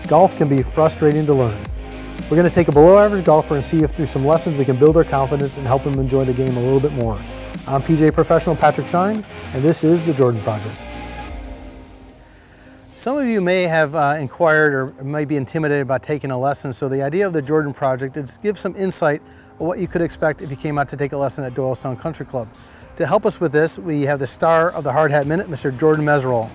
Golf can be frustrating to learn. We're going to take a below average golfer and see if through some lessons we can build their confidence and help them enjoy the game a little bit more. I'm PGA professional Patrick Shine, and this is the Jordan Project. Some of you may have inquired or might be intimidated about taking a lesson, so the idea of the Jordan Project is to give some insight of what you could expect if you came out to take a lesson at Doylestown Country Club. To help us with this, we have the star of the Hard Hat Minute, Mr. Jordan Meserole.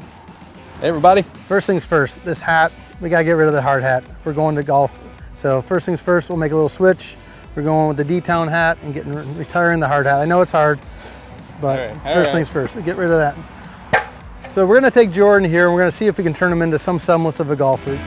Hey everybody. First things first, this hat, we gotta get rid of the hard hat. We're going to golf. So first things first, we'll make a little switch. We're going with the D-Town hat and retiring the hard hat. I know it's hard, but first things first, get rid of that. So we're gonna take Jordan here and we're gonna see if we can turn him into some semblance of a golfer.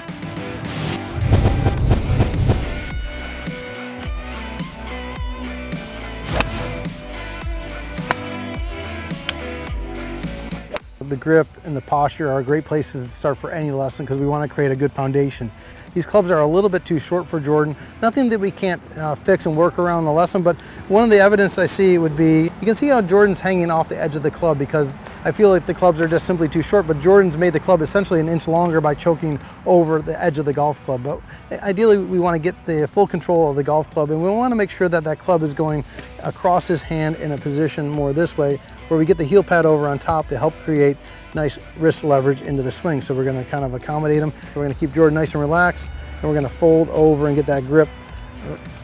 The grip and the posture are great places to start for any lesson because we want to create a good foundation. These clubs are a little bit too short for Jordan. Nothing that we can't fix and work around the lesson, but one of the evidence I see would be, you can see how Jordan's hanging off the edge of the club because I feel like the clubs are just simply too short, but Jordan's made the club essentially an inch longer by choking over the edge of the golf club. But ideally, we want to get the full control of the golf club, and we want to make sure that that club is going across his hand in a position more this way, where we get the heel pad over on top to help create nice wrist leverage into the swing. So we're gonna kind of accommodate him. We're gonna keep Jordan nice and relaxed, and we're gonna fold over and get that grip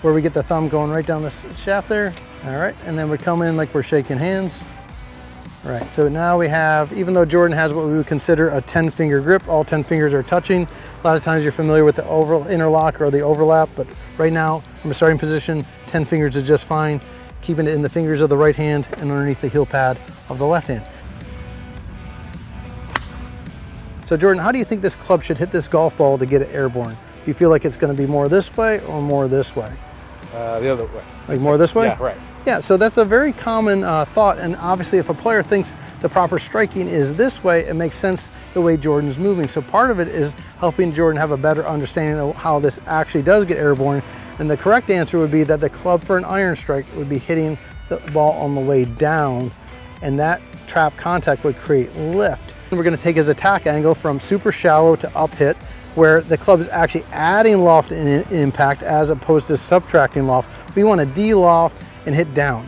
where we get the thumb going right down the shaft there. All right, and then we come in like we're shaking hands. All right, so now we have, even though Jordan has what we would consider a 10-finger grip, all 10 fingers are touching. A lot of times you're familiar with the interlock or the overlap, but right now, from a starting position, 10 fingers is just fine, keeping it in the fingers of the right hand and underneath the heel pad of the left hand. So Jordan, how do you think this club should hit this golf ball to get it airborne? Do you feel like it's going to be more this way or more this way? The other way. Like more this way? Yeah, right. Yeah, so that's a very common thought, and obviously if a player thinks the proper striking is this way, it makes sense the way Jordan's moving. So part of it is helping Jordan have a better understanding of how this actually does get airborne, and the correct answer would be that the club for an iron strike would be hitting the ball on the way down, and that trap contact would create lift. We're going to take his attack angle from super shallow to up hit, where the club is actually adding loft in impact as opposed to subtracting loft. We want to de-loft and hit down.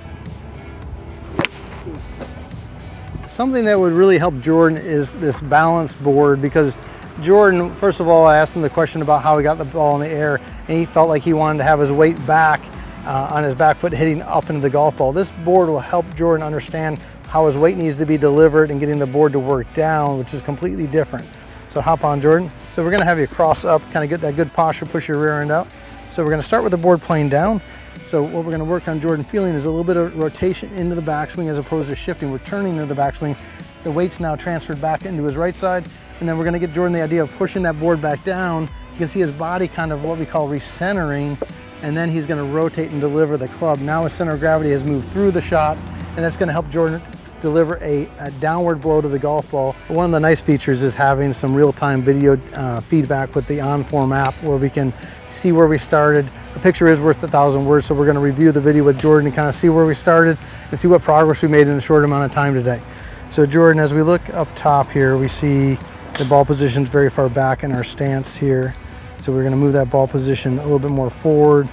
Something that would really help Jordan is this balance board, because Jordan, first of all, I asked him the question about how he got the ball in the air, and he felt like he wanted to have his weight back on his back foot hitting up into the golf ball. This board will help Jordan understand how his weight needs to be delivered and getting the board to work down, which is completely different. So hop on, Jordan. So we're gonna have you cross up, kind of get that good posture, push your rear end out. So we're gonna start with the board playing down. So what we're gonna work on Jordan feeling is a little bit of rotation into the backswing as opposed to shifting. We're turning into the backswing. The weight's now transferred back into his right side. And then we're gonna get Jordan the idea of pushing that board back down. You can see his body kind of what we call recentering, and then he's gonna rotate and deliver the club. Now his center of gravity has moved through the shot, and that's gonna help Jordan deliver a downward blow to the golf ball. One of the nice features is having some real-time video feedback with the OnForm app, where we can see where we started. A picture is worth 1,000 words, so we're gonna review the video with Jordan and kind of see where we started and see what progress we made in a short amount of time today. So Jordan, as we look up top here, we see the ball position's very far back in our stance here. So we're gonna move that ball position a little bit more forward.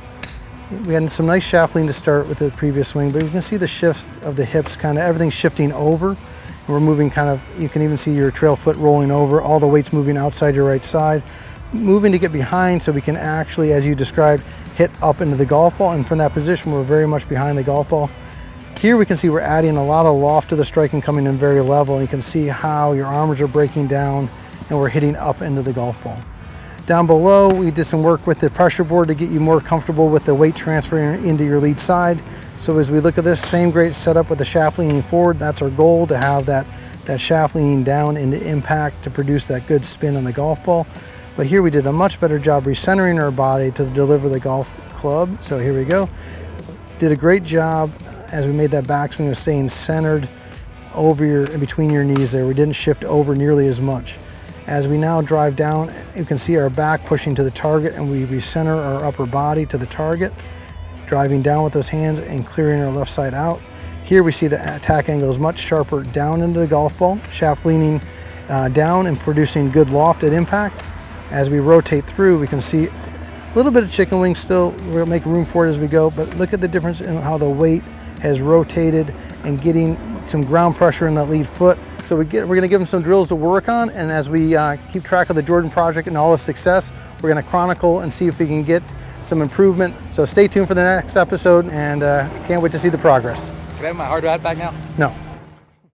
We had some nice shaft lean to start with the previous swing, but you can see the shift of the hips, kind of everything shifting over. And we're moving kind of, you can even see your trail foot rolling over, all the weight's moving outside your right side, moving to get behind so we can actually, as you described, hit up into the golf ball. And from that position, we're very much behind the golf ball. Here we can see we're adding a lot of loft to the strike and coming in very level. And you can see how your arms are breaking down and we're hitting up into the golf ball. Down below, we did some work with the pressure board to get you more comfortable with the weight transferring into your lead side. So as we look at this, same great setup with the shaft leaning forward. That's our goal, to have that shaft leaning down into impact to produce that good spin on the golf ball. But here we did a much better job recentering our body to deliver the golf club. So here we go. Did a great job as we made that backswing of staying centered over in between your knees there. We didn't shift over nearly as much. As we now drive down, you can see our back pushing to the target, and we recenter our upper body to the target, driving down with those hands and clearing our left side out. Here we see the attack angle is much sharper down into the golf ball, shaft leaning down and producing good loft at impact. As we rotate through, we can see a little bit of chicken wing still. We'll make room for it as we go, but look at the difference in how the weight has rotated and getting some ground pressure in that lead foot. So we're gonna give him some drills to work on, and as we keep track of the Jordan project and all its success, we're gonna chronicle and see if we can get some improvement. So stay tuned for the next episode, and can't wait to see the progress. Can I have my hard hat back now? No.